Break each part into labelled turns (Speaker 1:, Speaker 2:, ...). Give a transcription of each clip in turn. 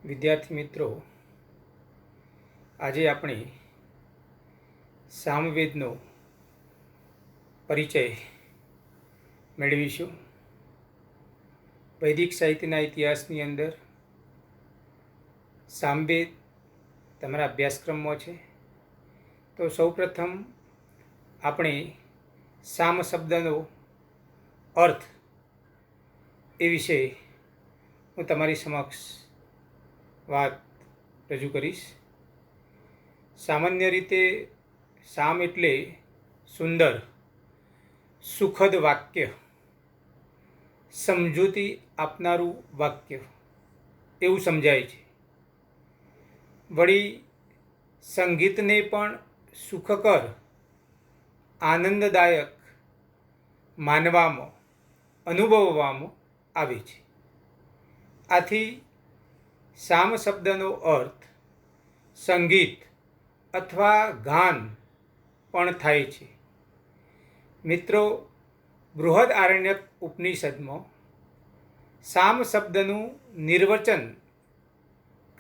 Speaker 1: વિદ્યાર્થી મિત્રો, આજે આપણે સામવેદનો પરિચય મેળવીશું. વૈદિક સાહિત્યના ઇતિહાસની અંદર સામવેદ તમારા અભ્યાસક્રમમાં છે. તો સૌપ્રથમ આપણે સામ શબ્દનો અર્થ એ વિશે હું તમારી સમક્ષ વાત રજૂ કરીશ. સામાન્ય રીતે સામ એટલે સુંદર, સુખદ વાક્ય, સમજૂતી આપનારું વાક્ય એવું સમજાય છે. વળી સંગીતને પણ સુખકર, આનંદદાયક માનવામાં, અનુભવવામાં આવે છે. આથી સામ શબ્દનો અર્થ સંગીત અથવા ગાન પણ થાય છે. મિત્રો, બૃહદારણ્યક ઉપનિષદમાં સામ શબ્દનું નિર્વચન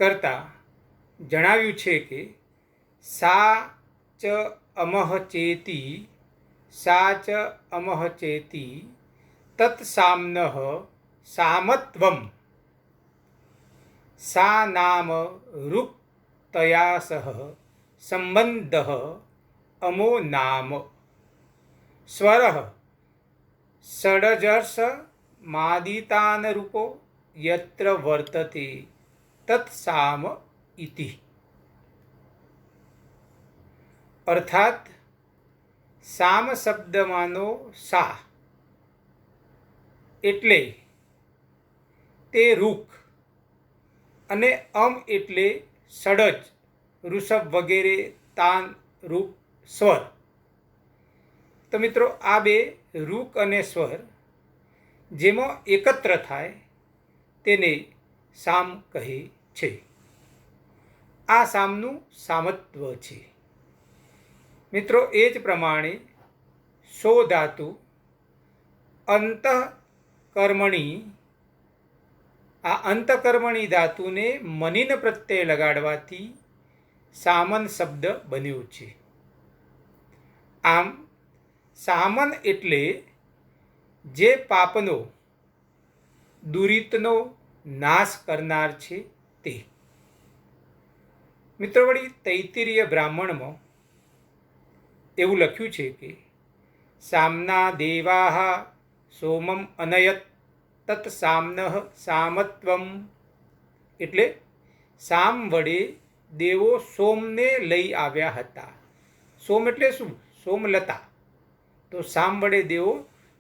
Speaker 1: કરતા જણાવ્યું છે કે સા ચ અમહ ચેતી, સા ચ અમહ ચેતી તત્સામ્નઃ સામત્વમ, સા નામ રૂપ તયા સહ સંબંધ અમો નામ, સ્વર ષડજર્ષ માદિતાન રૂપો યત્ર વર્તતે તત્સામ ઇતિ. અર્થાત સામ શબ્દમાંનો સા એટલે તે રૂખ અને અમ એટલે ષડજ, ઋષભ વગેરે તાન રૂપ સ્વર. તો મિત્રો, આ બે રૂક અને સ્વર જેમાં એકત્ર થાય તેને સામ કહે છે. આ સામનું સામત્વ છે. મિત્રો, એ જ પ્રમાણે સો ધાતુ અંતઃકર્મણી, આ અંતઃકર્મણી ધાતુને મનિન પ્રત્યય લગાડવાથી સામન શબ્દ બન્યો છે. આમ સામન એટલે જે પાપનો, દુરિતનો નાશ કરનાર છે તે. મિત્રો, વળી તૈત્તિરીય બ્રાહ્મણમાં એવું લખ્યું છે કે સામના દેવાહ સોમમ અનયત તત સામનઃ સામત્વમ, એટલે સામ વડે દેવો સોમને લઈ આવ્યા હતા. સોમ એટલે શું? સોમલતા. તો સામ વડે દેવો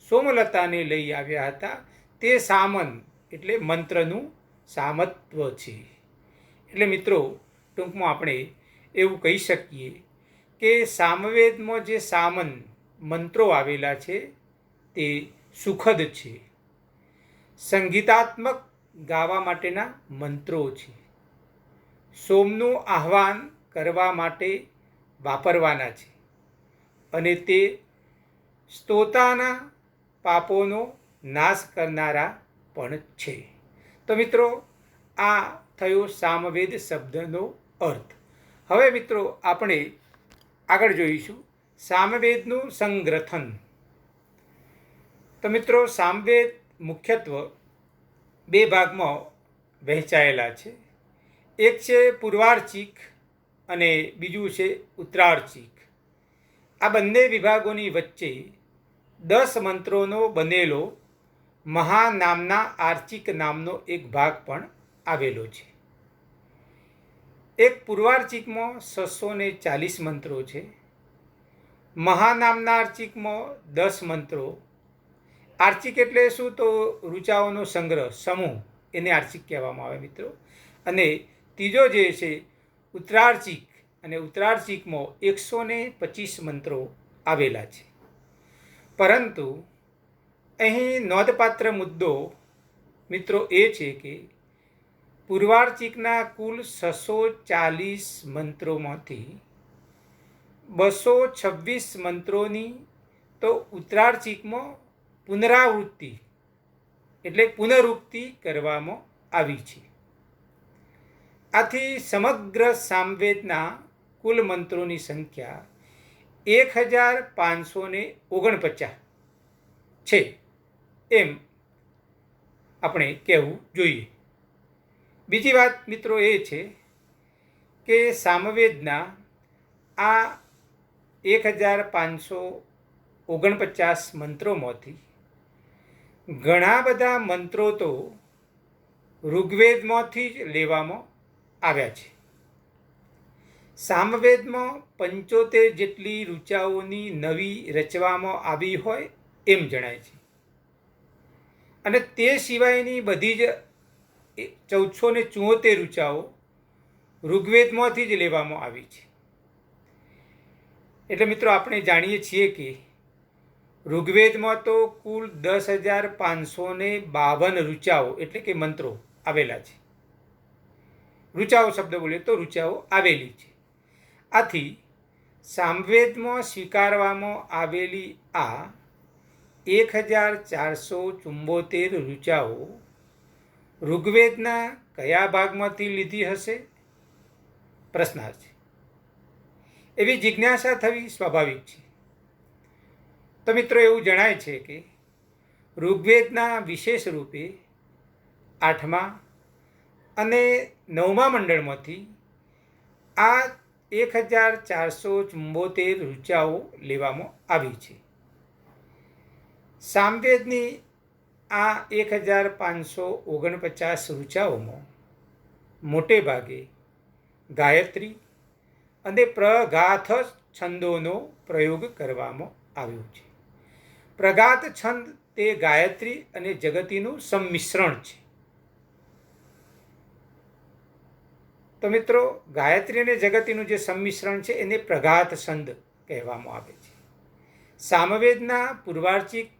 Speaker 1: સોમલતાને લઈ આવ્યા હતા. તે સામન એટલે મંત્રનું સામત્વ છે. એટલે મિત્રો, ટૂંકમાં આપણે એવું કહી શકીએ કે સામવેદમાં જે સામન મંત્રો આવેલા છે તે સુખદ છે, સંગીતાત્મક ગાવા માટેના મંત્રો છે, સોમનું આહ્વાન કરવા માટે વાપરવાના છે અને તે સ્તોતાના પાપોનો નાશ કરનારા પણ છે. તો મિત્રો, આ થયો સામવેદ શબ્દનો અર્થ. હવે મિત્રો, આપણે આગળ જોઈશું સામવેદનું સંગ્રથન. તો મિત્રો, સામવેદ મુખ્યત્વે બે ભાગમાં વહેંચાયેલા છે. એક છે પૂર્વાર્ચિક અને બીજું છે ઉત્તરાર્ચિક. આ બંને વિભાગોની વચ્ચે 10 મંત્રોનો બનેલો મહાનામના આર્ચિક નામનો એક ભાગ પણ આવેલો છે. એક પૂર્વાર્ચિકમાં 640 મંત્રો છે. મહાનામના આર્ચિકમાં 10 મંત્રો. આર્ચિક એટલે શું? તો ઋચાઓનો સંગ્રહ, સમૂહ, એને આર્ચિક કહેવામાં આવે મિત્રો. અને ત્રીજો જે છે ઉત્તરાર્ચિક, અને ઉત્તરાર્ચિકમાં 125 મંત્રો આવેલા છે. પરંતુ અહીં નોંધપાત્ર મુદ્દો મિત્રો એ છે કે પૂર્વાર્ચિકના કુલ 640 મંત્રોમાંથી 226 મંત્રોની તો ઉત્તરાર્ચિકમાં પુનરાવૃત્તિ એટલે પુનરુક્તિ કરવામાં આવી છે. આથી સમગ્ર સામવેદના કુલ મંત્રોની સંખ્યા 1549 છે એમ આપણે કહેવું જોઈએ. બીજી વાત મિત્રો એ છે કે સામવેદના આ 1549 મંત્રોમાંથી ઘણા બધા મંત્રો તો ઋગ્વેદમાંથી જ લેવામાં આવ્યા છે. સામવેદમાં 75 જેટલી ઋચાઓની નવી રચવામાં આવી હોય એમ જણાય છે. અને તે સિવાયની બધી જ 1474 ઋચાઓ ઋગ્વેદમાંથી જ લેવામાં આવી છે. એટલે મિત્રો આપણે જાણીએ છીએ કે ઋગ્વેદમાં તો કુલ 10,552 ઋચાઓ એટલે કે મંત્રો આવેલા છે. ઋચાઓ શબ્દ બોલીએ તો ઋચાઓ આવેલી છે. આથી સામવેદમાં સ્વીકારવામાં આવેલી આ 1474 ઋચાઓ ઋગ્વેદના કયા ભાગમાંથી લીધી હશે? પ્રશ્નાર્થ છે. એવી જિજ્ઞાસા થવી સ્વાભાવિક છે. તો મિત્રો એવું જણાય છે કે ઋગ્વેદના વિશેષ રૂપે 8મા અને 9મા મંડળમાંથી આ 1474 ઋચાઓ લેવામાં આવી છે. સામવેદની આ 1549 ઋચાઓમાં મોટે ભાગે ગાયત્રી અને પ્રઘાત છંદોનો પ્રયોગ કરવામાં આવ્યો છે. પ્રઘાત છંદ તે ગાયત્રી અને જગતીનું સંમિશ્રણ છે. તો મિત્રો ગાયત્રી અને જગતીનું જે સંમિશ્રણ છે એને પ્રઘાત છંદ કહેવામાં આવે છે. સામવેદના પૂર્વાર્ચિક,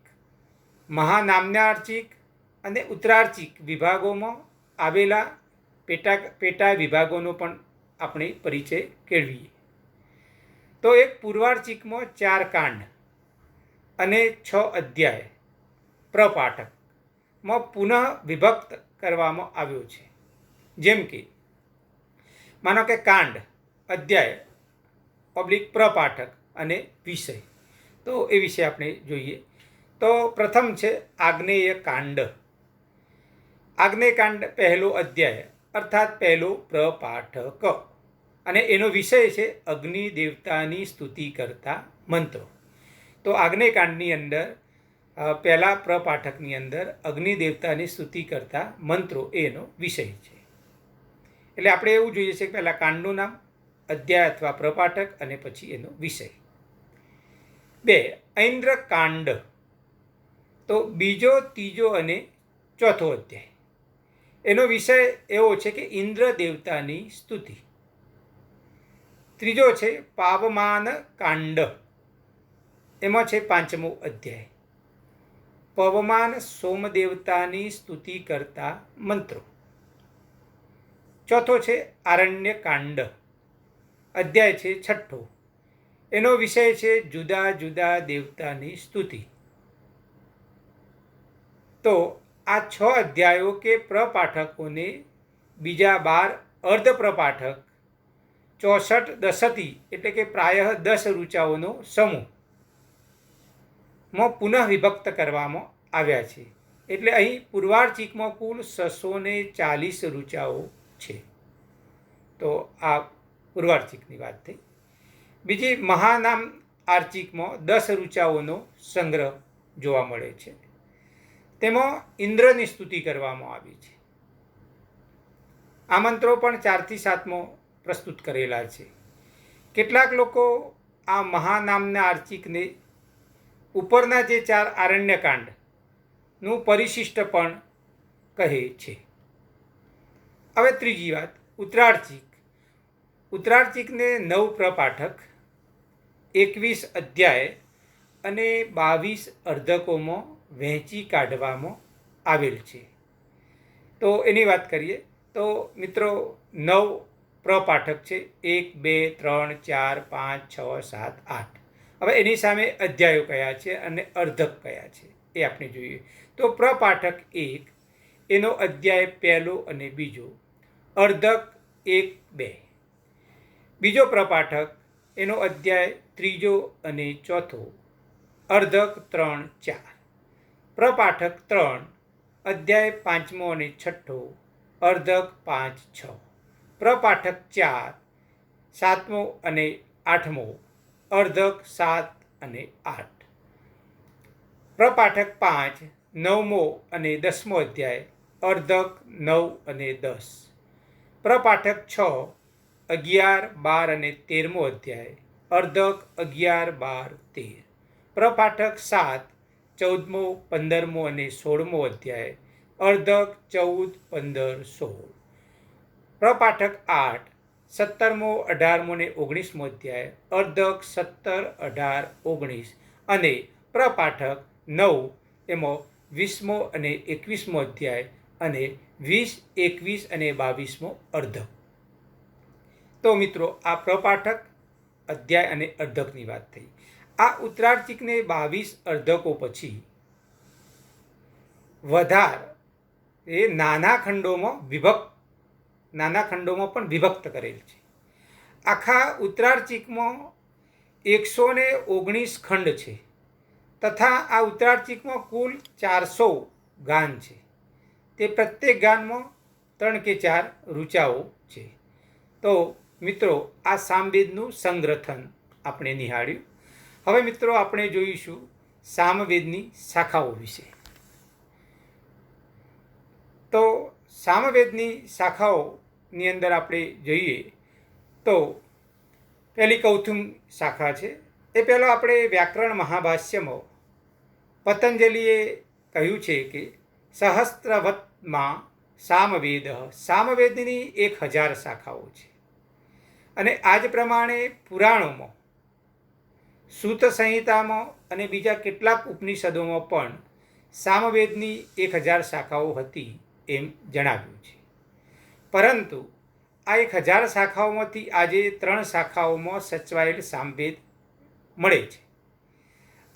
Speaker 1: મહાનામ્યાર્ચિક અને ઉત્તરાર્ચિક વિભાગોમાં આવેલા પેટા વિભાગોનો પણ આપણે પરિચય કેળવીએ. તો એક પૂર્વાર્ચિકમાં 4 કાંડ અને 6 અધ્યાય પ્રપાઠકમાં પુનઃ વિભક્ત કરવામાં આવ્યો છે. જેમ કે માનો કે કાંડ, અધ્યાય પબ્લિક પ્રપાઠક અને વિષય. તો એ વિશે આપણે જોઈએ. તો પ્રથમ છે આગ્નેય કાંડ. આગ્નેય કાંડ પહેલો અધ્યાય અર્થાત પહેલો પ્રપાઠક અને એનો વિષય છે અગ્નિ દેવતાની સ્તુતિ કરતા મંત્રો. તો આગ્નેય કાંડની અંદર પહેલા પ્રપાઠકની અંદર અગ્નિ દેવતાની સ્તુતિ કરતા મંત્રો એનો વિષય છે. એટલે આપણે એવું જોઈએ છે કે પહેલાં કાંડનું નામ, અધ્યાય અથવા પ્રપાઠક અને પછી એનો વિષય. 2 ઐન્દ્ર કાંડ. તો બીજો, ત્રીજો અને ચોથો અધ્યાય. એનો વિષય એવો છે કે ઇન્દ્ર દેવતાની સ્તુતિ. ત્રીજો છે પાવમાન કાંડ. એમાં છે 5મો અધ્યાય. પવમાન સોમદેવતાની સ્તુતિ કરતા મંત્રો. ચોથો છે આરણ્ય કાંડ. અધ્યાય છે 6. એનો વિષય છે જુદા જુદા દેવતાની સ્તુતિ. તો આ 6 અધ્યાયો કે પ્રપાઠકોને બીજા 12 અર્ધ પ્રપાઠક 64 દશતી એટલે કે પ્રાયઃ 10 ઋચાઓનો સમૂહમાં પુનઃ વિભક્ત કરવામાં આવ્યા છે. એટલે અહીં પૂર્વાર્ચિકમાં કુલ 640 ઋચાઓ છે. તો આ પૂર્વાર્ચિકની વાત થઈ. બીજી મહાનામ આર્ચિકમાં 10 ઋચાઓનો સંગ્રહ જોવા મળે છે. તેમાં ઇન્દ્રની સ્તુતિ કરવામાં આવી છે. આ મંત્રો પણ 4 થી 7મો પ્રસ્તુત કરેલા છે. કેટલાક લોકો આ મહાનામના આર્ચિકને ઉપરના જે 4 આરણ્યકાંડનું પરિશિષ્ટ પણ કહે છે. હવે ત્રીજી વાત ઉત્તરાર્ચિક. ઉત્તરાર્ચિકને 9 પ્રપાઠક, 21 અધ્યાય અને 22 અર્ધકોમાં વહેંચી કાઢવામાં આવેલ છે. તો એની વાત કરીએ તો મિત્રો 9 પ્રપાઠક છે. 1, 2, 3, 4, 5, 6, 7, 8. હવે એની સામે અધ્યાયો કયા છે અને અર્ધક કયા છે એ આપણે જોઈએ. તો પ્રપાઠક 1 એનો અધ્યાય પહેલો અને બીજો, અર્ધક 1-2. બીજો પ્રપાઠક એનો અધ્યાય 3 અને 4, અર્ધક 3-4. પ્રપાઠક 3 અધ્યાય 5 અને 6, અર્ધક 5-6. પ્રપાઠક 4 7 અને 8, અર્ધક 7 અને 8. પ્રપાઠક 5 9 અને 10 અધ્યાય, અર્ધક 9 અને 10. પ્રપાઠક 6 11, 12 અને 13 અધ્યાય, અર્ધક 11, 12, 13. પ્રપાઠક 7 14, 15 અને 16 અધ્યાય, અર્ધક 14, 15, 16. પ્રપાઠક 8 17, 18 અને 19 અધ્યાય, અર્ધક 17, 18, 19. અને પ્રપાઠક 9 એમાં 20 અને 21 અધ્યાય અને 20, 21 અને 22 અર્ધક. તો મિત્રો, આ પ્રપાઠક, અધ્યાય અને અર્ધકની વાત થઈ. આ ઉત્તરાર્ચિકને 22 અર્ધકો પછી વધાર એ નાના ખંડોમાં પણ વિભક્ત કરેલ છે. આખા ઉત્તરાર્ચિકમાં 119 ખંડ છે તથા આ ઉત્તરાર્ચિકમાં કુલ 400 ગાન છે. તે પ્રત્યેક ગાનમાં 3 કે 4 ઋચાઓ છે. તો મિત્રો, આ સામવેદનું સંગ્રથન આપણે નિહાળ્યું. હવે મિત્રો, આપણે જોઈશું સામવેદની શાખાઓ વિશે. તો સામવેદની શાખાઓની અંદર આપણે જોઈએ તો પહેલી કૌથુમ શાખા છે. એ પહેલાં આપણે વ્યાકરણ મહાભાષ્યમાં પતંજલિએ કહ્યું છે કે સહસ્ત્રવતમાં સામવેદ, સામવેદની 1000 શાખાઓ છે. અને આ જ પ્રમાણે પુરાણોમાં, સૂત સંહિતામાં અને બીજા કેટલાક ઉપનિષદોમાં પણ સામવેદની 1000 શાખાઓ હતી એમ જણાવ્યું છે. પરંતુ આ 1000 શાખાઓમાંથી આજે 3 શાખાઓમાં સચવાયેલ સામવેદ મળે છે.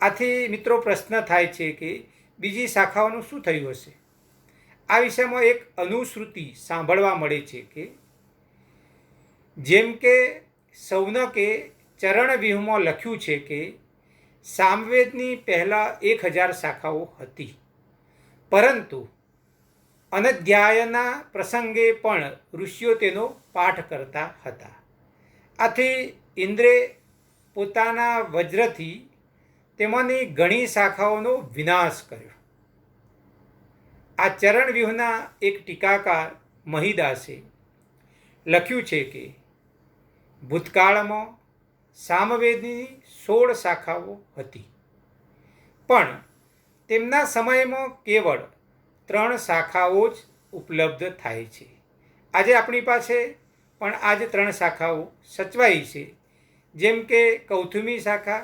Speaker 1: આથી મિત્રો પ્રશ્ન થાય છે કે બીજી શાખાઓનું શું થયું હશે? આ વિષયમાં એક અનુશ્રુતિ સાંભળવા મળે છે કે જેમ કે સૌનકે ચરણવ્યૂહમાં લખ્યું છે કે સામવેદની પહેલાં 1000 શાખાઓ હતી, પરંતુ અનધ્યાયના પ્રસંગે પણ ઋષિઓ તેનો પાઠ કરતા હતા. આથી ઇન્દ્રે પોતાના વજ્રથી તેમાંની ઘણી શાખાઓનો વિનાશ કર્યો. આ ચરણવ્યૂહના એક ટીકાકાર મહિદાસે લખ્યું છે કે ભૂતકાળમાં સામવેદની 16 શાખાઓ હતી, પણ તેમના સમયમાં કેવળ 3 શાખાઓ જ ઉપલબ્ધ થાય છે. આજે આપણી પાસે પણ આ જ 3 શાખાઓ સચવાઈ છે, જેમ કે કૌથુમી શાખા,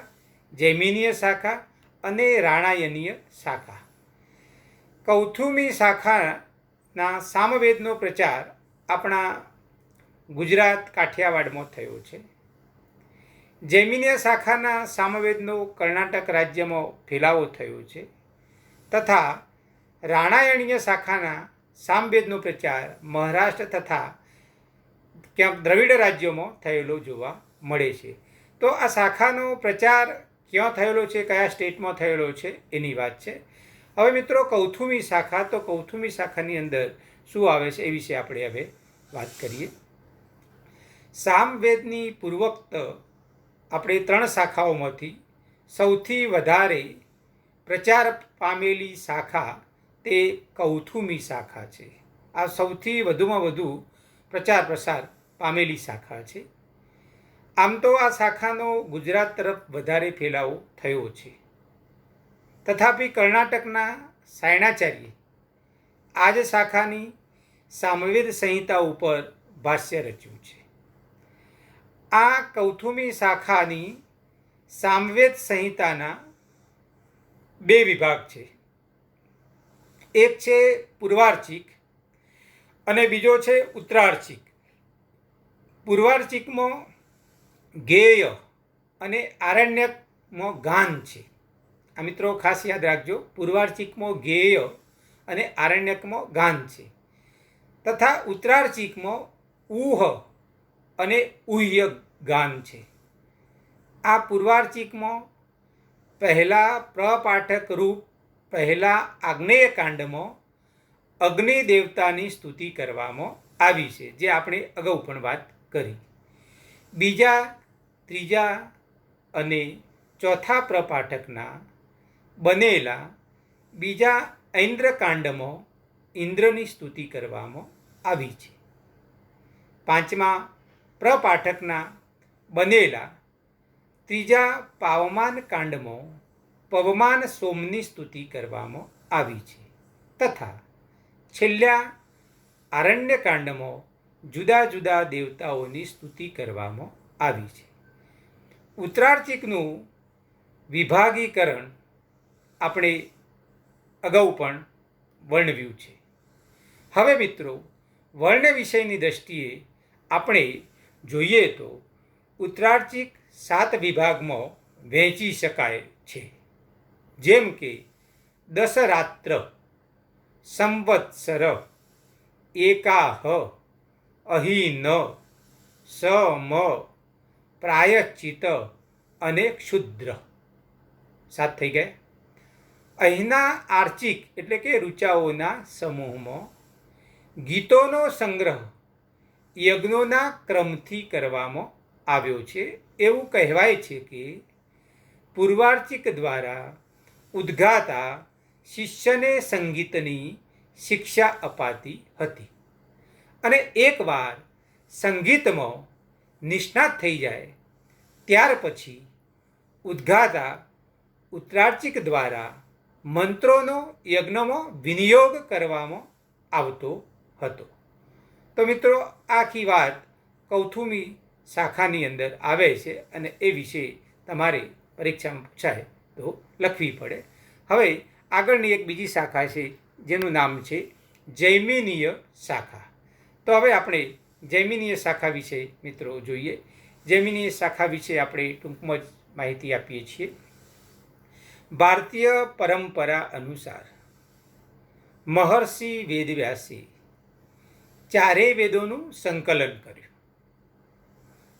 Speaker 1: જૈમિનીય શાખા અને રાણાયનીય શાખા. કૌથુમી શાખાના સામવેદનો પ્રચાર આપણા ગુજરાત કાઠિયાવાડમાં થયો છે. જૈમિનીય શાખાના સામવેદનો કર્ણાટક રાજ્યમાં ફેલાવો થયો છે તથા રાણાયણીય શાખાના સામવેદનો પ્રચાર મહારાષ્ટ્ર તથા ક્યાંક દ્રવિડ રાજ્યોમાં થયેલો જોવા મળે છે. તો આ શાખાનો પ્રચાર ક્યાં થયેલો છે, કયા સ્ટેટમાં થયેલો છે, એની વાત છે. હવે મિત્રો, કૌથુમી શાખા, તો કૌથુમી શાખાની અંદર શું આવે છે એ વિશે આપણે હવે વાત કરીએ. સામવેદની પૂર્વોક્ત આપણે 3 શાખાઓમાંથી સૌથી વધારે પ્રચાર પામેલી શાખા તે કૌથુમી શાખા છે. આ સૌથી વધુમાં વધુ પ્રચાર પ્રસાર પામેલી શાખા છે. આમ તો આ શાખાનો ગુજરાત તરફ વધારે ફેલાવો થયો છે, તથાપિ કર્ણાટકના સાયણાચાર્યે આ જ શાખાની સામવેદ સંહિતા ઉપર ભાષ્ય રચ્યું છે. આ કૌથુમી શાખાની સામવેદ સંહિતાના 2 વિભાગ છે. એક છે પૂર્વાર્ચિક અને બીજો છે ઉત્તરાર્ચિક. પૂર્વાર્ચિકમાં ગેય અને આરણ્યકમાં ગાન છે. આ મિત્રો ખાસ યાદ રાખજો, પૂર્વાર્ચિકમાં ગેય અને આરણ્યકમાં ગાન છે તથા ઉત્તરાર્ચિકમાં ઉહ અને ઉહ્ય ગાન છે. આ પૂર્વાર્ચિકમાં પહેલા પ્રપાઠક રૂપ પહેલા આજ્ઞેય કાંડમાં અગ્નિ દેવતાની સ્તુતિ કરવામાં આવી છે, જે આપણે અગાઉ પણ વાત કરી. બીજા, ત્રીજા અને ચોથા પ્રપાઠકના બનેલા બીજા ઐન્દ્રકાંડમાં ઇન્દ્રની સ્તુતિ કરવામાં આવી છે. પાંચમા પ્રપાઠકના બનેલા ત્રીજા પાવમાન કાંડમાં પવમાન સોમની સ્તુતિ કરવામાં આવી છે, તથા છેલ્લા આરણ્યકાંડમાં જુદા જુદા દેવતાઓની સ્તુતિ કરવામાં આવી છે. ઉત્તરાર્ચિકનું વિભાગીકરણ આપણે અગાઉ પણ વર્ણવ્યું છે. હવે મિત્રો, વર્ણ વિષયની દ્રષ્ટિએ આપણે જોઈએ તો ઉત્તરાર્ચિક 7 વિભાગમાં વહેંચી શકાય છે, જેમ કે દશરાત્ર, સંવત્સર, એકાહ, અહિન, સમ, પ્રાયશ્ચિત અને ક્ષુદ્ર. 7 થઈ ગયા. અહીંના આર્ચિક એટલે કે ઋચાઓના સમૂહમાં ગીતોનો સંગ્રહ યજ્ઞોના ક્રમથી કરવામાં આવ્યો છે. એવું કહેવાય છે કે પૂર્વાર્ચિક દ્વારા ઉદ્ગાતા શિષ્યને સંગીતની શિક્ષા અપાતી હતી, અને એકવાર સંગીતમાં નિષ્ણાત થઈ જાય ત્યાર પછી ઉદ્ગાતા ઉત્તરાર્ચિક દ્વારા મંત્રોનો યજ્ઞમાં વિનિયોગ કરવામાં આવતો હતો. તો મિત્રો, આખી વાત કૌથુમી શાખાની અંદર આવે છે, અને એ વિશે તમારે પરીક્ષામાં પૂછાય તો લખવી પડે. હવે આગળની એક બીજી શાખા છે, જેનું નામ છે જૈમિનીય શાખા. તો હવે આપણે જૈમિનીય શાખા વિશે મિત્રો જોઈએ. જૈમિનીય શાખા વિશે આપણે ટૂંકમાં જ માહિતી આપીએ છીએ. ભારતીય પરંપરા અનુસાર મહર્ષિ વેદવ્યાસે ચારેય વેદોનું સંકલન કર્યું,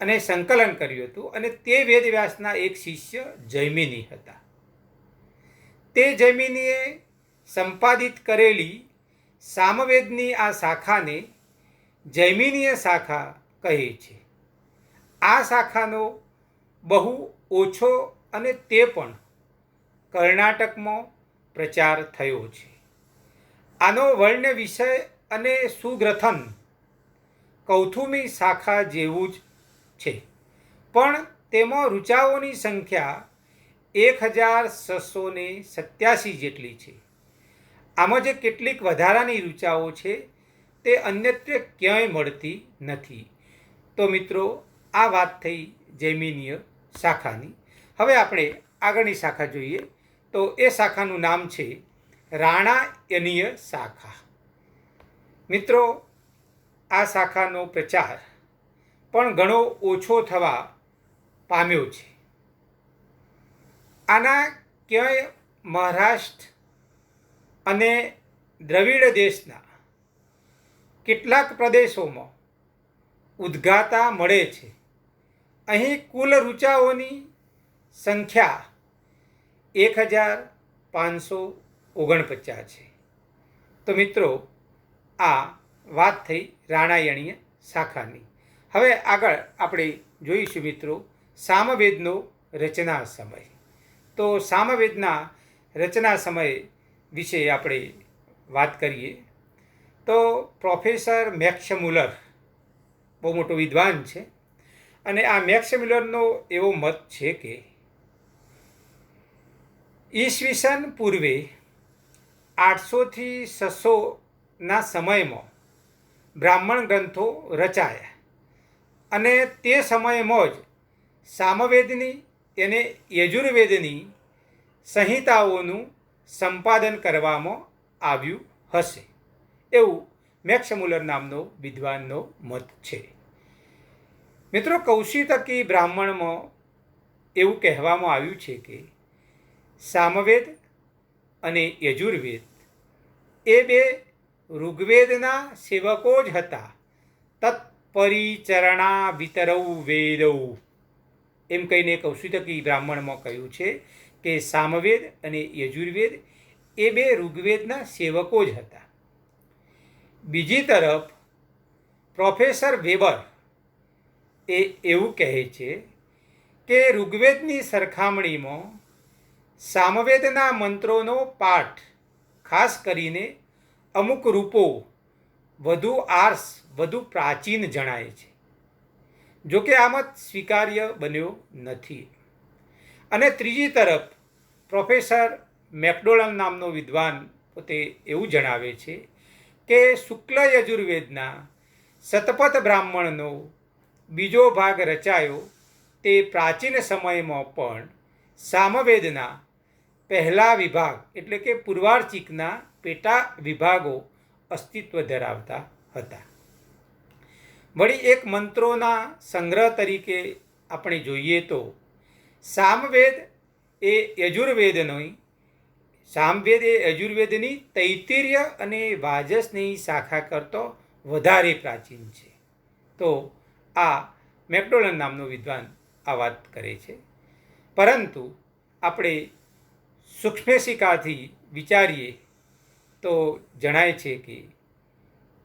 Speaker 1: અને સંકલન કર્યું હતું, અને તે વેદવ્યાસના એક શિષ્ય જૈમિની હતા. તે જૈમિનીએ સંપાદિત કરેલી સામવેદની આ શાખાને જૈમિનીય શાખા કહે છે. આ શાખાનો બહુ ઓછો અને તે પણ કર્ણાટકમાં પ્રચાર થયો છે. આનો વર્ણ વિષય અને સુગ્રથન કૌથુમી શાખા જેવું જ છે, પણ તેમાં ઋચાઓની સંખ્યા 1687 જેટલી છે. આમાં જે કેટલીક વધારાની ઋચાઓ છે તે અન્યત્ર ક્યાંય મળતી નથી. તો મિત્રો, આ વાત થઈ જૈમિનીય શાખાની. હવે આપણે આગળની શાખા જોઈએ તો એ શાખાનું નામ છે રાણાયનીય શાખા. મિત્રો, આ શાખાનો પ્રચાર પણ ઘણો ઓછો થવા પામ્યો છે. આના ક્યાંય મહારાષ્ટ્ર અને દ્રવિડ દેશના કેટલાક પ્રદેશોમાં ઉદ્ગાતા મળે છે. અહીં કુલ ઋચાઓની સંખ્યા 1549 છે. તો મિત્રો, આ વાત થઈ રાણાયણીય શાખાની. હવે આગળ આપણે જોઈશું મિત્રો સામવેદનો રચના સમય. તો સામવેદના રચના સમય વિશે આપણે વાત કરીએ તો પ્રોફેસર મેક્સ મુલર બહુ મોટો વિદ્વાન છે, અને આ મેક્સ મુલરનો એવો મત છે કે ઈસવીસન પૂર્વે 800 થી 600ના સમયમાં બ્રાહ્મણ ગ્રંથો રચાયા, અને તે સમયમાં જ સામવેદની અને યજુર્વેદની સંહિતાઓનું સંપાદન કરવામાં આવ્યું હશે, એવું મેક્સ મુલર નામનો વિદ્વાનનો મત છે. મિત્રો, કૌશિતકી બ્રાહ્મણમાં એવું કહેવામાં આવ્યું છે કે સામવેદ અને યજુર્વેદ એ બે ઋગ્વેદના સેવકો જ હતા. પરિચરણા વિતરૌ વેદૌ એમ કહીને કૌશિતકી બ્રાહ્મણમાં કહ્યું છે કે સામવેદ અને યજુર્વેદ એ બે ઋગ્વેદના સેવકો જ હતા. બીજી તરફ પ્રોફેસર વેબર એ એવું કહે છે કે ઋગ્વેદની સરખામણીમાં સામવેદના મંત્રોનો પાઠ, ખાસ કરીને અમુક રૂપો, વધુ આર્ષ, વધુ પ્રાચીન જણાય છે. જોકે આ મત સ્વીકાર્ય બન્યો નથી. અને ત્રીજી તરફ પ્રોફેસર મેકડોનલ્ડ નામનો વિદ્વાન પોતે એવું જણાવે છે કે શુક્લ યજુર્વેદના શતપથ બ્રાહ્મણનો બીજો ભાગ રચાયો તે પ્રાચીન સમયમાં પણ સામવેદના પહેલા વિભાગ એટલે કે પૂર્વાર્ચિકના પેટા વિભાગો અસ્તિત્વ ધરાવતા હતા. વળી એક મંત્રોના સંગ્રહ તરીકે આપણે જોઈએ તો સામવેદ એ યજુર્વેદની તૈત્તિર્ય અને વાજસની શાખા કરતો વધારે પ્રાચીન છે. તો આ મેકડોનલ્ડ નામનો વિદ્વાન આ વાત કરે છે. પરંતુ આપણે સૂક્ષ્મેશિકાથી વિચારીએ તો જણાય છે કે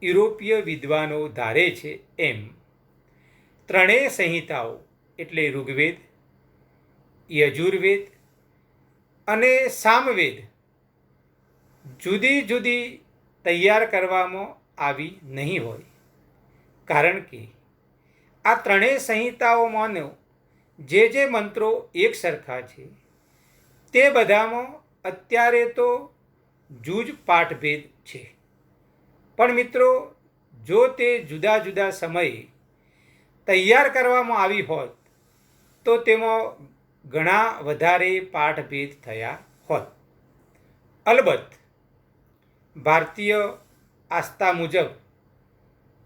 Speaker 1: યુરોપીય વિદ્વાનો ધારે છે એમ ત્રણેય સંહિતાઓ એટલે ઋગ્વેદ, યજુર્વેદ અને સામવેદ જુદી જુદી તૈયાર કરવામાં આવી નહીં હોય. કારણ કે આ ત્રણેય સંહિતાઓમાંનો જે મંત્રો એક સરખા છે તે બધામાં અત્યારે તો જૂજ પાઠભેદ છે. પણ મિત્રો, જો તે જુદા જુદા સમયે તૈયાર કરવામાં આવી હોત તો તેમાં ઘણા વધારે પાઠભેદ થયા હોત. અલબત્ત ભારતીય આસ્થા મુજબ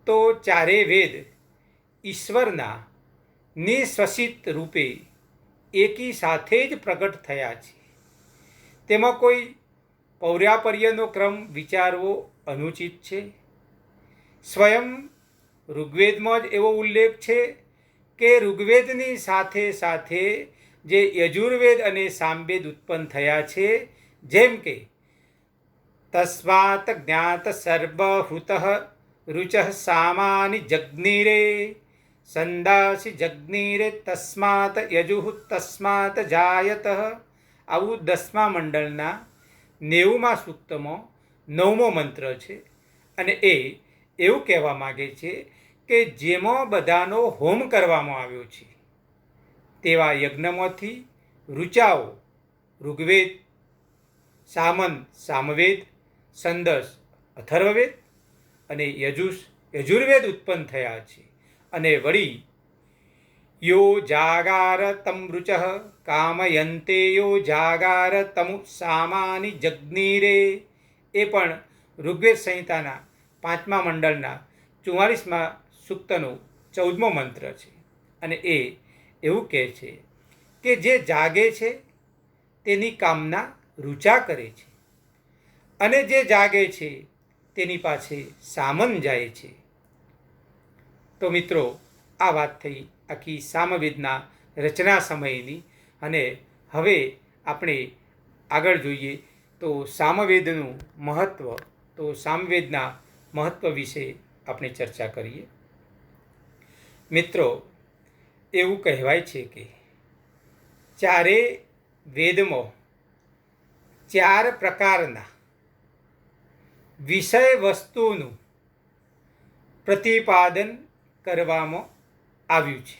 Speaker 1: તો ચારેય વેદ ઈશ્વરના નિશ્વસિત રૂપે એકી સાથે જ પ્રગટ થયા છે. તેમાં કોઈ પૌર્યાપર્યનો ક્રમ વિચારવો અનુચિત છે. સ્વયં ઋગ્વેદમાં જ એવો ઉલ્લેખ છે કે ઋગ્વેદની સાથે સાથે જે યજુર્વેદ અને સામવેદ ઉત્પન્ન થયા છે, જેમ કે તસ્માત જ્ઞાત સર્વહૃત રુચ સામાની જગ્નિરે સંદાસી જગ્નિરે તસ્માત યજુઃ તસ્માત જાયત, આવું 10મા મંડળના 90મા સૂક્તમાં 9મો મંત્ર છે. અને એ એવું કહેવા માગે છે કે જેમાં બધાનો હોમ કરવામાં આવ્યો છે તેવા યજ્ઞમાંથી ઋચાઓ ઋગ્વેદ, સામન સામવેદ, સંદસ અથર્વવેદ અને યજુર્વેદ ઉત્પન્ન થયા છે. અને વળી યો જાગાર તમ રુચ કામયંતે યો જાગાર તમુ સામાની જગ્નિરે, એ પણ ઋગ્વેદ સંહિતાના 5મા મંડળના 44મા સૂક્તનો 14મો મંત્ર છે. અને એ એવું કહે છે કે જે જાગે છે તેની કામના રુચા કરે છે, અને જે જાગે છે તેની પાછે સામન જાય છે. તો મિત્રો, આ વાત થઈ આખી સામવેદના રચના સમયની. અને હવે આપણે આગળ જોઈએ તો સામવેદનું મહત્ત્વ, તો સામવેદના મહત્ત્વ વિશે આપણે ચર્ચા કરીએ. મિત્રો, એવું કહેવાય છે કે ચારે વેદમાં 4 પ્રકારના વિષય વસ્તુનું પ્રતિપાદન કરવામાં આવ્યું છે.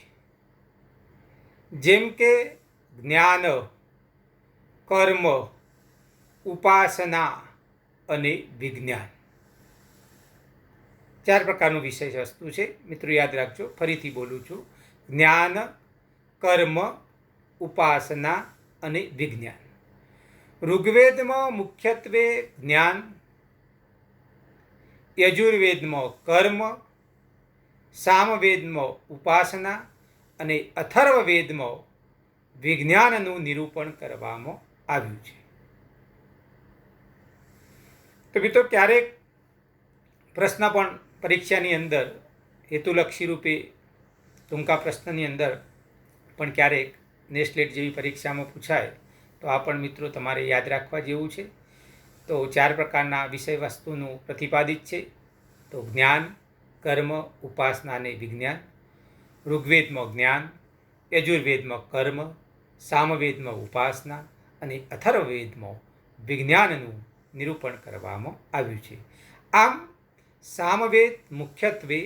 Speaker 1: જેમ કે જ્ઞાન, કર્મ, ઉપાસના અને વિજ્ઞાન. 4 પ્રકારનું વિષય વસ્તુ છે. મિત્રો યાદ રાખજો, ફરીથી બોલું છું: જ્ઞાન, કર્મ, ઉપાસના અને વિજ્ઞાન. ઋગ્વેદમાં મુખ્યત્વે જ્ઞાન, યજુર્વેદમાં કર્મ, સામવેદમાં ઉપાસના અને અથર્વવેદમાં વિજ્ઞાનનું નિરૂપણ કરવામાં આવ્યું છે. તો મિત્રો, ક્યારેક પ્રશ્ન પણ પરીક્ષાની અંદર હેતુલક્ષી રૂપે ટૂંકા પ્રશ્નની અંદર પણ ક્યારેક નેસ્લેટ જેવી પરીક્ષામાં પૂછાય તો આ પણ મિત્રો તમારે યાદ રાખવા જેવું છે. તો 4 પ્રકારના વિષય વસ્તુનું પ્રતિપાદિત છે. તો જ્ઞાન, કર્મ, ઉપાસના અને વિજ્ઞાન. ઋગ્વેદમાં જ્ઞાન, યજુર્વેદમાં કર્મ, સામવેદમાં ઉપાસના અને અથર્વવેદમાં વિજ્ઞાનનું નિરૂપણ કરવામાં આવ્યું છે. આમ સામવેદ મુખ્યત્વે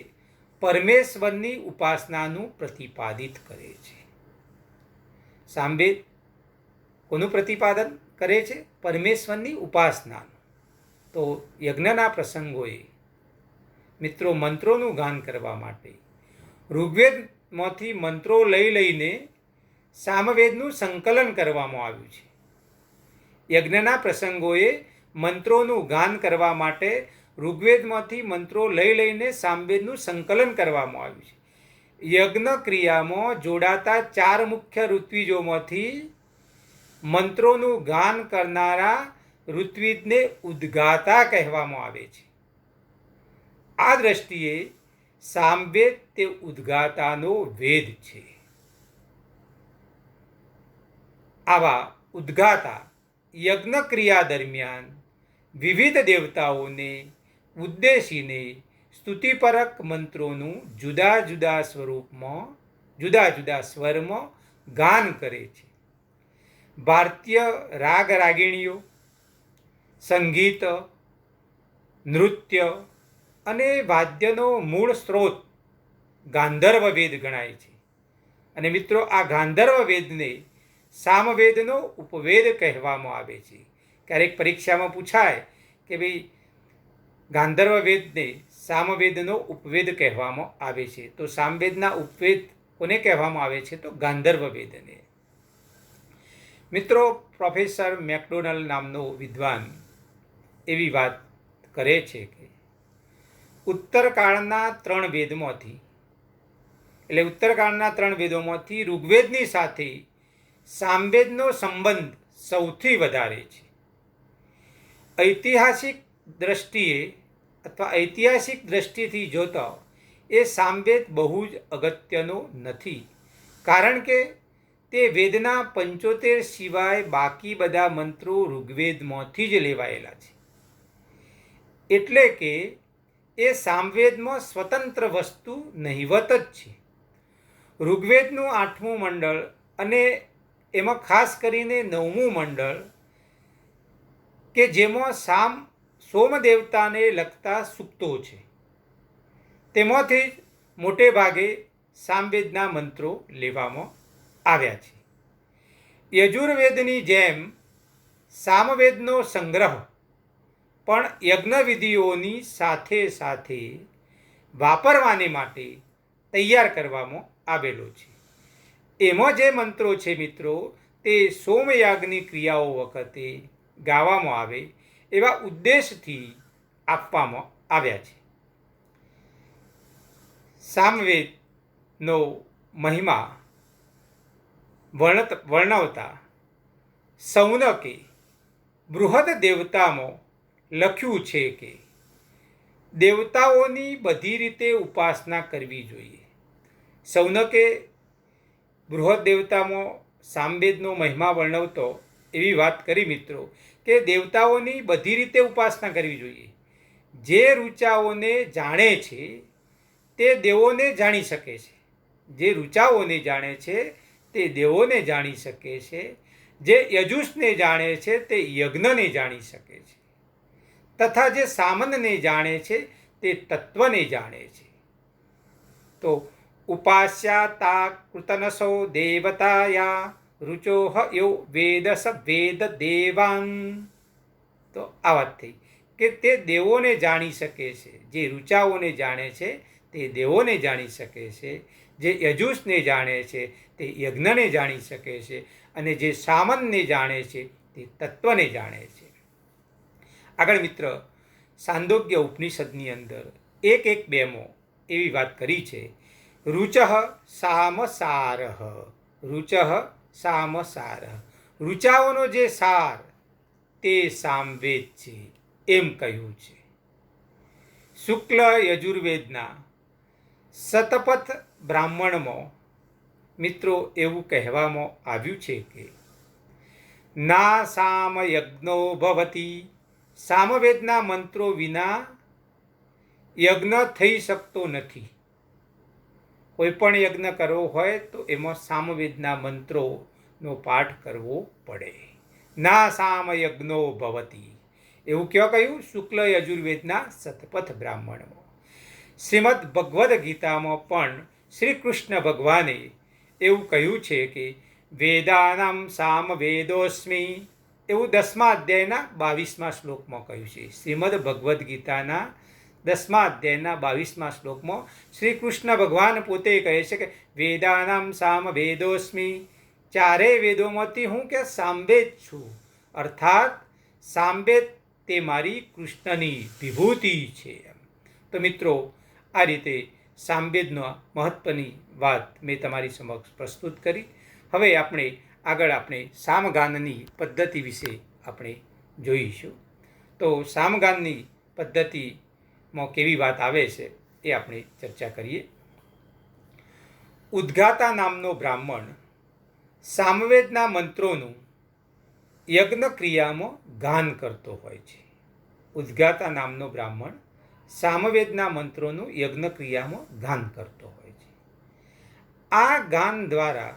Speaker 1: પરમેશ્વરની ઉપાસનાનું પ્રતિપાદિત કરે છે. સામવેદ કોનું પ્રતિપાદન કરે છે? પરમેશ્વરની ઉપાસનાનું. તો યજ્ઞના પ્રસંગોએ મિત્રો મંત્રોનું ગાન કરવા માટે ઋગ્વેદમાંથી મંત્રો લઈને સામવેદનું સંકલન કરવામાં આવ્યું છે. યજ્ઞના પ્રસંગોએ મંત્રોનું ગાન કરવા માટે ઋગ્વેદમાંથી મંત્રો લઈને સામવેદનું સંકલન કરવામાં આવ્યું છે. યજ્ઞ ક્રિયામાં જોડાતા 4 મુખ્ય ઋત્વિજોમાંથી મંત્રોનું ગાન કરનારા ઋત્વિજને ઉદ્ગાતા કહેવામાં આવે છે. આ દ્રષ્ટિએ સામવેદ તે ઉદ્ગાતાનો વેદ છે. આવા ઉદ્ગાતા યજ્ઞ ક્રિયા દરમિયાન વિવિધ દેવતાઓને ઉદ્દેશીને સ્તુતિપરક મંત્રોનું જુદા જુદા સ્વરૂપમાં જુદા જુદા સ્વરમાં ગાન કરે છે. ભારતીય રાગ રાગિણીઓ, સંગીત, નૃત્ય અને વાદ્યનો મૂળ સ્ત્રોત ગાંધર્વ વેદ ગણાય છે. અને મિત્રો આ ગાંધર્વ વેદને સામવેદનો ઉપવેદ કહેવામાં આવે છે. ક્યારેક પરીક્ષામાં પૂછાય કે ભાઈ ગાંધર્વ વેદને સામવેદનો ઉપવેદ કહેવામાં આવે છે. તો સામવેદના ઉપવેદ કોને કહેવામાં આવે છે? તો ગાંધર્વ વેદને. મિત્રો પ્રોફેસર મેકડોનલ નામનો વિદ્વાન એવી વાત કરે છે કે ઉત્તરકાળના 3 વેદમાંથી એટલે ઉત્તરકાળના 3 વેદોમાંથી ઋગ્વેદની સાથે સામવેદનો સંબંધ સૌથી વધારે છે. ઐતિહાસિક દ્રષ્ટિએ અથવા ઐતિહાસિક દ્રષ્ટિથી જોતા એ સામવેદ બહુ જ અગત્યનો નથી, કારણ કે તે વેદના 75 સિવાય બાકી બધા મંત્રો ઋગ્વેદમાંથી જ લેવાયેલા છે. એટલે કે એ સામવેદમાં સ્વતંત્ર વસ્તુ નહિવત જ છે. ઋગ્વેદનું 8મું મંડળ અને એમાં ખાસ કરીને 9મું મંડળ કે જેમાં સોમદેવતાને લગતા સૂક્તો છે, તેમાંથી મોટે ભાગે સામવેદના મંત્રો લેવામાં આવ્યા છે. યજુર્વેદની જેમ સામવેદનો સંગ્રહ પણ યજ્ઞવિધિઓની સાથે સાથે વાપરવાને માટે તૈયાર કરવામાં આવેલો છે. એમાં જે મંત્રો છે મિત્રો તે સોમયાગની ક્રિયાઓ વખતે ગાવામાં આવે એવા ઉદ્દેશથી આપવામાં આવ્યા છે. સામવેદનો મહિમા વર્ણવતા સૌનકે બૃહદ દેવતામાં લખ્યું છે કે દેવતાઓની બધી રીતે ઉપાસના કરવી જોઈએ. સૌનકે બૃહદ દેવતામાં સામવેદનો મહિમા વર્ણવતો એવી વાત કરી મિત્રો કે દેવતાઓની બધી રીતે ઉપાસના કરવી જોઈએ. જે ઋચાઓને જાણે છે તે દેવોને જાણી શકે છે. જે ઋચાઓને જાણે છે તે દેવોને જાણી શકે છે. જે યજુષને જાણે છે તે યજ્ઞને જાણી શકે છે. તથા જે સામનને જાણે છે તે તત્વને જાણે છે. તો ઉપાસ્યા તા કૃતનસો દેવતાયા રુચોહ યો વેદસ વેદ દેવાન. તો આ વાત થઈ કે તે દેવોને જાણી શકે છે. જે ઋચાઓને જાણે છે તે દેવોને જાણી શકે છે. જે યજુષને જાણે છે તે યજ્ઞને જાણી શકે છે. અને જે સામનને જાણે છે તે તત્વને જાણે છે. આગળ મિત્ર છાંદોગ્ય ઉપનિષદની અંદર 1:2 એવી વાત કરી છે, રુચઃ સામ સારઃ. રુચઃ સામ સારઃ. ઋચાઓનો જે સાર તે સામવેદ છે એમ કહ્યું છે. શુક્લ યજુર્વેદના શતપથ બ્રાહ્મણમાં મિત્રો એવું કહેવામાં આવ્યું છે કે ના સામ યજ્ઞો ભવતી, સામવેદના મંત્રો વિના યજ્ઞ થઈ શકતો નથી. કોઈ પણ યજ્ઞ કરવો હોય તો એમાં સામવેદના મંત્રોનો પાઠ કરવો પડે. ના સામ યજ્ઞો ભવતી એવું ક્યાં કહ્યું? શુક્લ યજુર્વેદના શતપથ બ્રાહ્મણમાં. શ્રીમદ ભગવદ્ ગીતામાં પણ શ્રી કૃષ્ણ ભગવાને એવું કહ્યું છે કે વેદાનામ સામ વેદોસ્મી, એવું 10મા અધ્યાયના 22મા શ્લોકમાં કહ્યું છે. શ્રીમદ ભગવદ્ ગીતાના 10મા અધ્યાયના 22મા શ્લોકમાં શ્રી કૃષ્ણ ભગવાન પોતે કહે છે કે વેદાનામ સામ વેદોસ્મી, ચારેય વેદોમાંથી હું કે સામવેદ છું. અર્થાત સામવેદ તે મારી કૃષ્ણની વિભૂતિ છે. તો મિત્રો, આ રીતે સામવેદના મહત્વની વાત મેં તમારી સમક્ષ પ્રસ્તુત કરી. હવે આપણે સામગાનની પદ્ધતિ વિશે આપણે જોઈશું. તો સામગાનની પદ્ધતિમાં કેવી વાત આવે છે એ આપણે ચર્ચા કરીએ. ઉદ્ગાતા નામનો બ્રાહ્મણ સામવેદના મંત્રોનું યજ્ઞ ક્રિયામાં ગાન કરતો હોય છે. ઉદ્ગાતા નામનો બ્રાહ્મણ સામવેદના મંત્રોનું યજ્ઞ ક્રિયામાં ગાન કરતો હોય છે. આ ગાન દ્વારા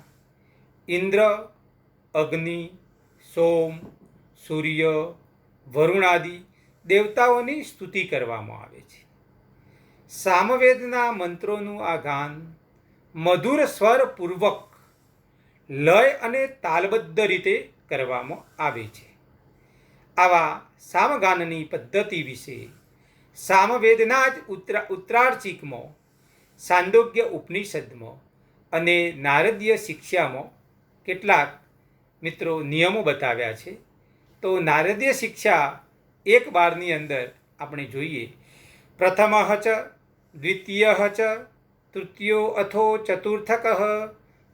Speaker 1: ઇન્દ્ર, અગ્નિ, સોમ, સૂર્ય, વરુણાદિ દેવતાઓની સ્તુતિ કરવામાં આવે છે. સામવેદના મંત્રોનું આ ગાન મધુર સ્વરપૂર્વક લય અને તાલબદ્ધ રીતે કરવામાં આવે છે. આવા સામગાનની પદ્ધતિ વિશે સામવેદના જ ઉત્તરાર્ચિકમાં, છાંદોગ્ય ઉપનિષદમાં અને નારદીય શિક્ષામાં કેટલાક મિત્રો નિયમો બતાવ્યા છે. તો નારદીય શિક્ષા 1:12ની અંદર આપણે જોઈએ. પ્રથમઃ ચ દ્વિતીયઃ ચ તૃતીયો અથો ચતુર્થકઃ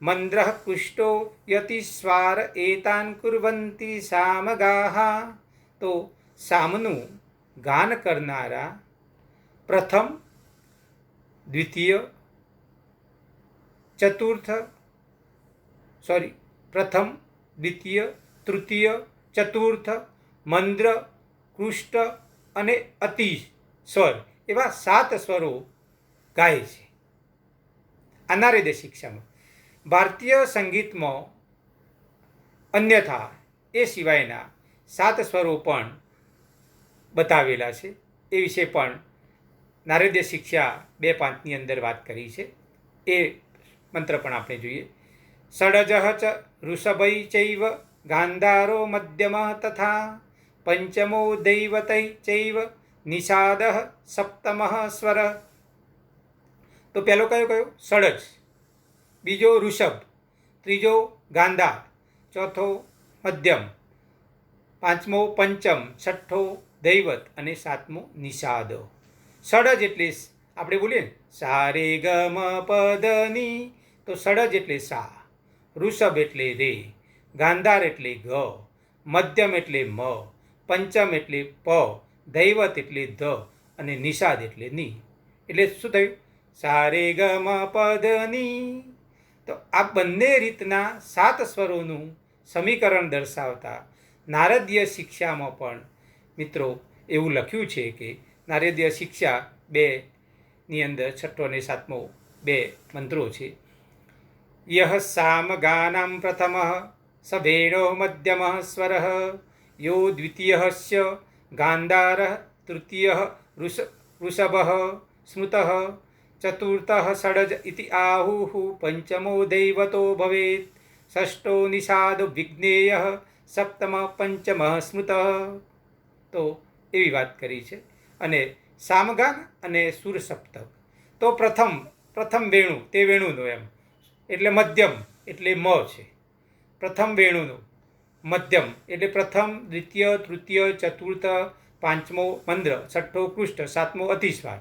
Speaker 1: મંદ્રઃ કૃષ્ટો યતિસ્વાર એતાન કુર્વન્તિ સામગાહ. તો સામનું ગાન કરનારા પ્રથમ, દ્વિતીય, તૃતીય, ચતુર્થ, મંદ્ર, કૃષ્ટ અને અતિ સ્વર એવા 7 સ્વરો ગાય છે. આ નારદીય શિક્ષામાં. ભારતીય સંગીતમાં અન્યથા એ સિવાયના 7 સ્વરો પણ બતાવેલા છે. એ વિશે પણ નારદીય શિક્ષા 2:5ની અંદર વાત કરી છે. એ મંત્ર પણ આપણે જોઈએ. ષડજઃ ચ ઋષભૈ ચૈવ ગાંધારો મધ્યમઃ તથા પંચમો દૈવતૈ ચૈવ નિષાદઃ સપ્તમઃ સ્વર. તો પહેલો કયો? ષડજ. બીજો ઋષભ. ત્રીજો ગાંધાર. ચોથો મધ્યમ. પાંચમો પંચમ. છઠ્ઠો દૈવત અને સાતમો નિષાદ. ષડજ એટલે આપણે બોલીએ ને સા રે ગ મ પદ ની, તો ષડજ એટલે સા, ઋષભ એટલે રે, ગાંધાર એટલે ગ, મધ્યમ એટલે મ, પંચમ એટલે પ, દૈવત એટલે ધ અને નિષાદ એટલે ની. એટલે શું થયું? સા રે ગ મ પદ ની. તો આ બંને રીતના 7 સ્વરોનું સમીકરણ દર્શાવતા નારદીય શિક્ષામાં પણ મિત્રો એવું લખ્યું છે કે નારદીય શિક્ષા 2ની અંદર 6 અને 7મો 2 મંત્રો છે. યહ સામગાનામ પ્રથમઃ સ વેણો મધ્યમઃ સ્વરઃ યો દ્વિતીયઃ સ્ય ગાંધારઃ તૃતીયઃ ઋષભઃ સ્મૃતઃ ચતુર્થઃ ષડજ ઇતિ આહુઃ પંચમો દૈવતો ભવેत् ષષ્ઠો નિષાદો વિજ્ઞેયઃ સપ્તમઃ પંચમઃ સ્મૃતઃ. તો એવી વાત કરી છે. અને સામગાન અને સુર સપ્તક. તો પ્રથમ વેણુ તે વેણુનો એમ એટલે મધ્યમ એટલે મ છે. પ્રથમ વેણુનો મધ્યમ એટલે પ્રથમ, દ્વિતીય, તૃતીય, ચતુર્થ, પાંચમો મંદ્ર, છઠ્ઠો કૃષ્ટ, સાતમો અતિસ્વાર.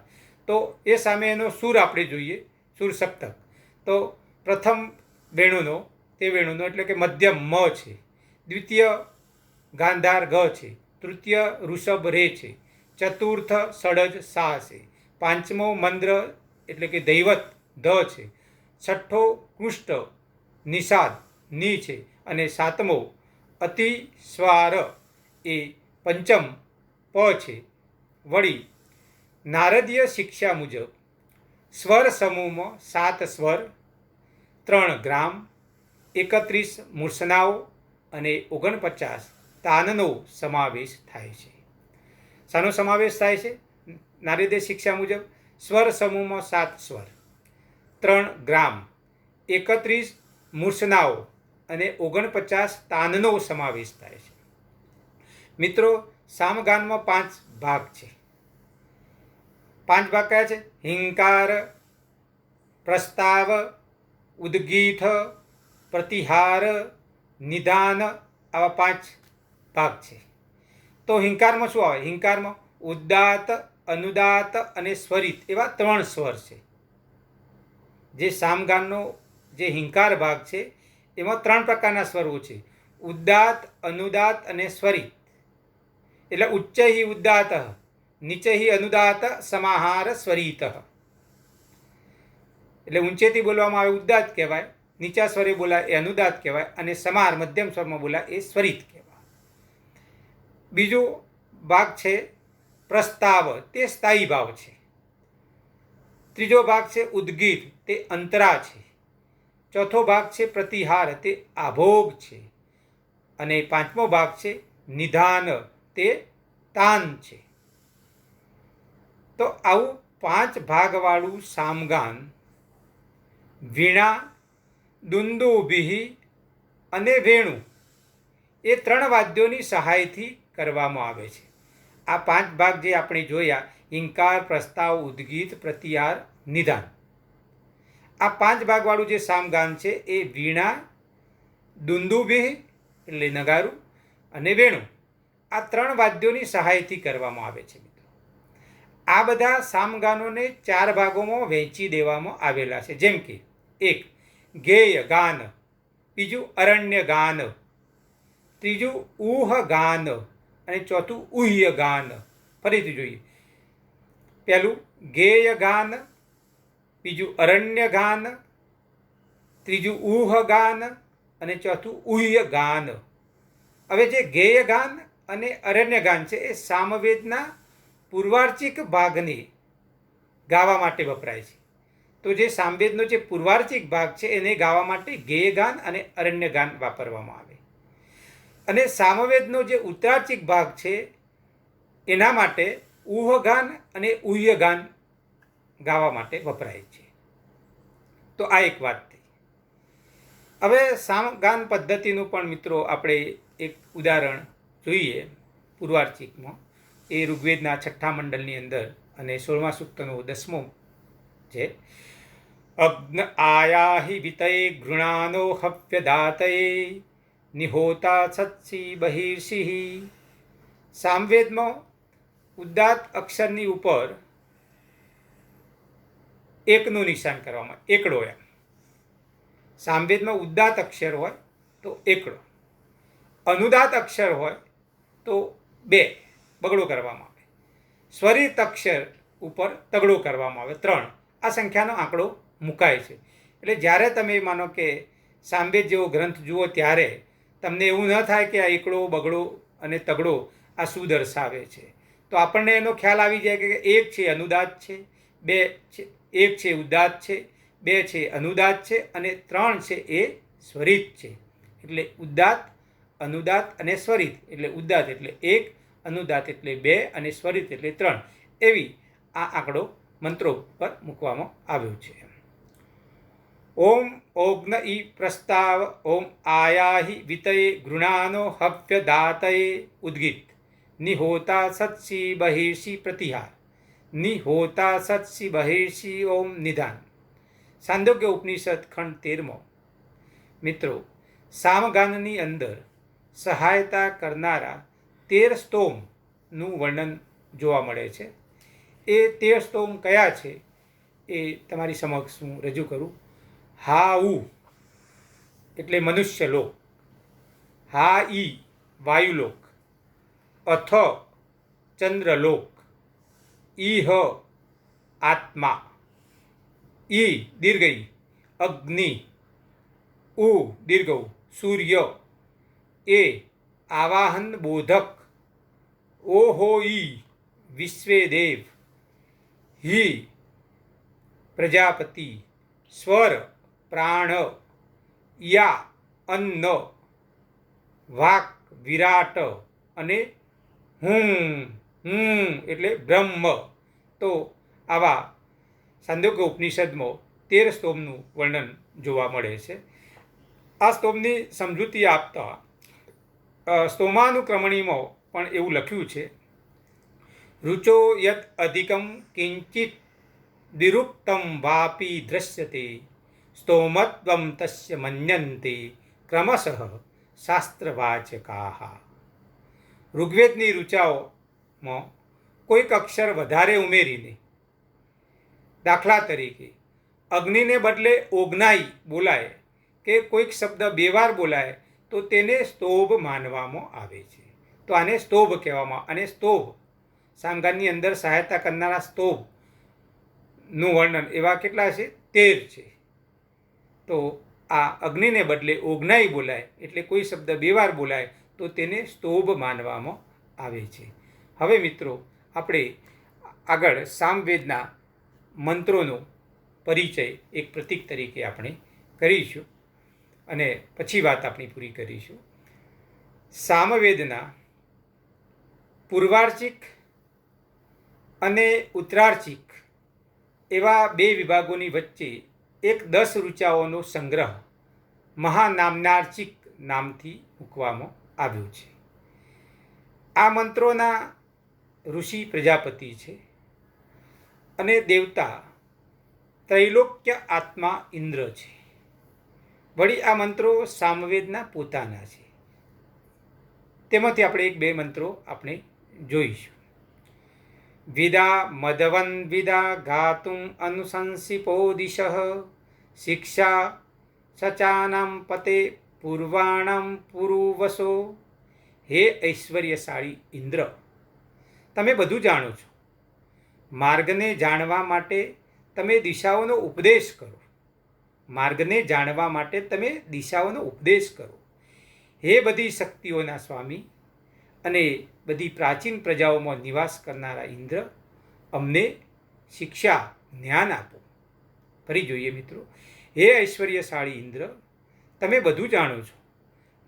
Speaker 1: તો એ સામે એનો સૂર આપણે જોઈએ, સુર સપ્તક. તો પ્રથમ વેણુનો તે વેણુનો એટલે કે મધ્યમ મ છે, દ્વિતીય ગાંધાર ગ છે, તૃતીય ઋષભ રે છે, ચતુર્થ ષડજ સા છે, પાંચમો મંદ્ર એટલે કે દૈવત ધ છે, છઠ્ઠો કૃષ્ટ નિષાદ ની છે, અને સાતમો અતિસ્વાર એ પંચમ પ છે. વળી નારદીય શિક્ષા મુજબ સ્વર સમૂહમાં 7 સ્વર, 3 ગ્રામ, 31 મૂર્છનાઓ અને 49 તાનનો સમાવેશ થાય છે. શાનો સમાવેશ થાય છે? નારદીય શિક્ષા મુજબ સ્વર સમૂહમાં 7 સ્વર, 3 ગ્રામ, 31 મૂર્છનાઓ અને 49 તાનનો સમાવેશ થાય છે. મિત્રો, સામગાનમાં 5 ભાગ છે. 5 ભાગ કયા છે? હિંકાર, પ્રસ્તાવ, ઉદ્ગીત, પ્રતિહાર, નિદાન, આવા 5 ભાગ છે. તો હિંકારમાં શું આવે? હિંકારમાં ઉદ્દાત, અનુદાત અને સ્વરિત એવા 3 સ્વર છે. જે સામગાનનો જે હિંકાર ભાગ છે એમાં 3 પ્રકારના સ્વરો છે: ઉદ્દાત, અનુદાત અને સ્વરિત. એટલે ઉચ્ચૈ ઉદ્દાત, નીચૈ અનુદાત, સમાહાર સ્વરિત. એટલે ઊંચેથી બોલવામાં આવે ઉદ્દાત કહેવાય, નીચા સ્વરે બોલાય એ અનુદાત કહેવાય, અને સમાહાર મધ્યમ સ્વરમાં બોલાય એ સ્વરિત કહેવાય. બીજો ભાગ છે પ્રસ્તાવ, તે સ્થાયી ભાવ છે. ત્રીજો ભાગ છે ઉદ્ગીત, તે અંતરા છે. ચોથો ભાગ છે પ્રતિહાર, તે આભોગ છે. અને 5મો ભાગ છે નિધાન, તે તાન છે. તો આવું 5 ભાગવાળું સામગાન વીણા, દુંદુભિ અને વેણુ એ 3 વાદ્યોની સહાયથી કરવામાં આવે છે. આ 5 ભાગ જે આપણે જોયા, હિંકાર, પ્રસ્તાવ, ઉદ્ગીત, પ્રતિહાર, નિધાન, આ 5 ભાગવાળું જે સામગાન છે એ વીણા, દુંદુભિ એટલે નગારું અને વેણુ, આ 3 વાદ્યોની સહાયથી કરવામાં આવે છે. મિત્રો, આ બધા સામગાનોને 4 ભાગોમાં વહેંચી દેવામાં આવેલા છે. જેમ કે 1 ગેય ગાન, બીજું અરણ્ય ગાન, ત્રીજું ઊહ ગાન અને ચોથું ઉહ્ય ગાન. ફરીથી જોઈએ. પહેલું ગેય ગાન, બીજું અરણ્ય ગાન, ત્રીજું ઊહ ગાન અને ચોથું ઉહ્ય ગાન. હવે જે ગેય ગાન અને અરણ્ય ગાન છે એ સામવેદના પૂર્વાર્ચિક ભાગને ગાવા માટે વપરાય છે. તો જે સામવેદનો જે પૂર્વાર્ચિક ભાગ છે એને ગાવા માટે ગેય ગાન અને અરણ્ય ગાન વાપરવામાં આવે, અને સામવેદનો જે ઉત્તરાર્ચિક ભાગ છે એના માટે ઊહ ગાન અને ઉહ્ય ગાન ગાવા માટે વપરાય છે. તો આ એક વાત થઈ. હવે સામગાન પદ્ધતિનું પણ મિત્રો આપણે એક ઉદાહરણ જોઈએ પૂર્વાર્ચિકમાં. એ ઋગ્વેદના 6ઠ્ઠા મંડળની અંદર અને 16મા સૂક્તનો 10મો છે. અગ્ન આયાહિ વિતયે ગૃણાનો હવ્યદાતયે નિહોતા સત્સી બહિર્ષિ. સામવેદમાં ઉદ્દાત અક્ષરની ઉપર એકનું નિશાન કરવામાં, એકડો. એમ સામવેદમાં ઉદ્દાત અક્ષર હોય તો એકડો, અનુદાત અક્ષર હોય તો 2 બગડો કરવામાં આવે, સ્વરિત અક્ષર ઉપર તગડો કરવામાં આવે 3. આ સંખ્યાનો આંકડો મુકાય છે. એટલે જ્યારે તમે માનો કે સામવેદ જેવો ગ્રંથ જુઓ ત્યારે તમને એવું ન થાય કે આ એકડો, બગડો અને તગડો આ શું દર્શાવે છે. તો આપણને એનો ખ્યાલ આવી જાય કે 1 છે અનુદાત છે, 2 છે, 1 છે ઉદ્દાત છે, 2 છે અનુદાત છે અને 3 છે એ સ્વરિત છે. એટલે ઉદ્દાત, અનુદાત અને સ્વરિત. એટલે ઉદ્દાત એટલે 1, અનુદાત એટલે 2 અને સ્વરિત એટલે 3. એવી આ આંકડો મંત્રો પર મૂકવામાં આવ્યો છે. ઓમ ઓગ્ન ઈ પ્રસ્તાવ, ઓમ આયાહિ વિતયે ગૃણાનો હવ્યદાતયે ઉદ્ગીત, નિહોતા સત્સી બહિર્ષિ પ્રતિહાર, નિહોતા સત્સી બહિર્ષિ ઓમ નિધાન. છાંદોગ્ય ઉપનિષદ ખંડ 13મો. મિત્રો, સામગાનની અંદર સહાયતા કરનારા 13 સ્તોમનું વર્ણન જોવા મળે છે. એ 13 સ્તોમ કયા છે એ તમારી સમક્ષ હું રજૂ કરું. હા ઉ એટલે મનુષ્ય લોક, હા ઈ વાયુલોક, અથ ચંદ્રલોક, ઈહ આત્મા, ઈ દીર્ઘ ઈ, અગ્નિ, ઉ દીર્ઘ ઉ, સૂર્ય, એ આવાહન બોધક, ઓહો ઈ વિશ્વે દેવ, હિ પ્રજાપતિ, સ્વર પ્રાણ, યા અન્ન, વાક વિરાટ અને એટલે બ્રહ્મ. તો આવા છાંદોગ્ય ઉપનિષદમાં 13 સ્તોમનું વર્ણન જોવા મળે છે. આ સ્તોમની સમજૂતી આપતા સ્તોમાનુક્રમણીમાં પણ એવું લખ્યું છે, રુચો યત અધિકમ કિંચિત નિરુક્તમ વાપી દ્રશ્યતે સ્તોમત્વમ તસ્ય મન્યન્તે ક્રમશઃ શાસ્ત્રવાચકાઃ. ઋગ્વેદની ઋચાઓમાં કોઈક અક્ષર વધારે ઉમેરીને, દાખલા તરીકે અગ્નિને બદલે ઓગ્નાઈ બોલાય કે કોઈક શબ્દ 2 વાર બોલાય તો તેને સ્તોભ માનવામાં આવે છે. તો આને સ્તોભ કહેવામાં. અને સ્તોભ સામગાનની અંદર સહાયતા કરનારા સ્તોભનું વર્ણન એવા કેટલા છે? 13 છે. તો આ અગ્નિને બદલે ઓગ્નાઈ બોલાય એટલે કોઈ શબ્દ 2 વાર બોલાય તો તેને સ્તોભ માનવામાં આવે છે. હવે મિત્રો આપણે આગળ સામવેદના મંત્રોનો પરિચય એક પ્રતીક તરીકે આપણે કરીશું અને પછી વાત આપણી પૂરી કરીશું. સામવેદના પૂર્વાર્ચિક અને ઉત્તરાર્ચિક એવા 2 વિભાગોની વચ્ચે એક 10 ઋચાઓનો સંગ્રહ મહાનામનાર્ચિક નામથી મૂકવામાં આવ્યો છે. આ મંત્રોના ઋષિ પ્રજાપતિ છે અને દેવતા ત્રૈલોક્ય આત્મા ઇન્દ્ર છે. વળી આ મંત્રો સામવેદના પોતાના છે. તેમાંથી આપણે 1-2 મંત્રો આપણે જોઈશું. વિદા મદવન વિદા ગાતુમ અનુશંસિપો દિશઃ શિક્ષા સચાનામ પતે પૂર્વાણામ પુરુવસો. હે ઐશ્વર્યશાળી ઇન્દ્ર, તમે બધું જાણો છો. માર્ગને જાણવા માટે તમે દિશાઓનો ઉપદેશ કરો. માર્ગને જાણવા માટે તમે દિશાઓનો ઉપદેશ કરો. હે બધી શક્તિઓના સ્વામી અને બધી પ્રાચીન પ્રજાઓમાં નિવાસ કરનારા ઇન્દ્ર, અમને શિક્ષા જ્ઞાન આપો. ફરી જોઈએ મિત્રો. હે ઐશ્વર્યશાળી ઇન્દ્ર, તમે બધું જાણો છો.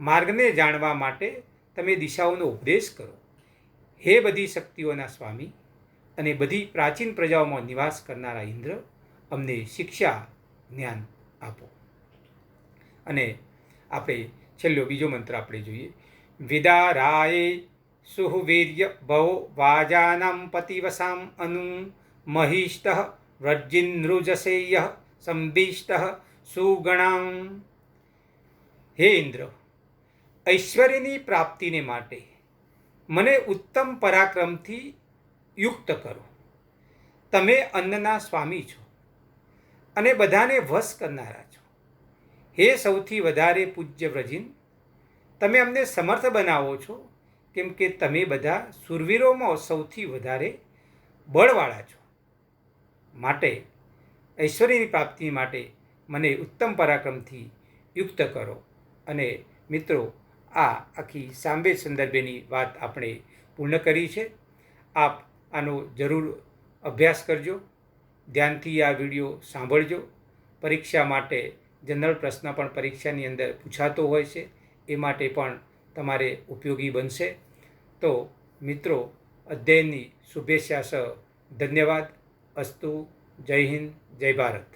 Speaker 1: માર્ગને જાણવા માટે તમે દિશાઓનો ઉપદેશ કરો. હે બધી શક્તિઓના સ્વામી અને બધી પ્રાચીન પ્રજાઓમાં નિવાસ કરનારા ઇન્દ્ર, અમને શિક્ષા જ્ઞાન આપો. અને આપણે છેલ્લો બીજો મંત્ર આપણે જોઈએ. વિદારાય સુહવીર્ય ભવો વાજાનામ પતિવસામ અનુ મહિષ્ટ વ્રજિન્નૃજસેય સંભિષ્ટ સુગણામ. હે ઇન્દ્ર, ઐશ્વર્યની પ્રાપ્તિને માટે મને ઉત્તમ પરાક્રમથી યુક્ત કરો. તમે અન્નના સ્વામી છો અને બધાને વશ કરનારા છો. હે સૌથી વધારે પૂજ્ય વ્રજિન, તમે અમને સમર્થ બનાવો છો, કેમ કે તમે બધા શૂરવીરોમાં સૌથી વધારે બળવાળા છો. માટે ઐશ્વર્યની પ્રાપ્તિ માટે મને ઉત્તમ પરાક્રમથી યુક્ત કરો. અને મિત્રો, આ આખી સામવેદ સંદર્ભેની વાત આપણે પૂર્ણ કરી છે. આપ આનો જરૂર અભ્યાસ કરજો, ધ્યાનથી આ વિડીયો સાંભળજો. પરીક્ષા માટે જનરલ પ્રશ્ન પણ પરીક્ષાની અંદર પૂછાતો હોય છે, એ માટે પણ તમારે ઉપયોગી બનશે. તો મિત્રો, અધ્યયનની શુભેચ્છા સહ ધન્યવાદ. અસ્તુ. જય હિન્દ, જય ભારત.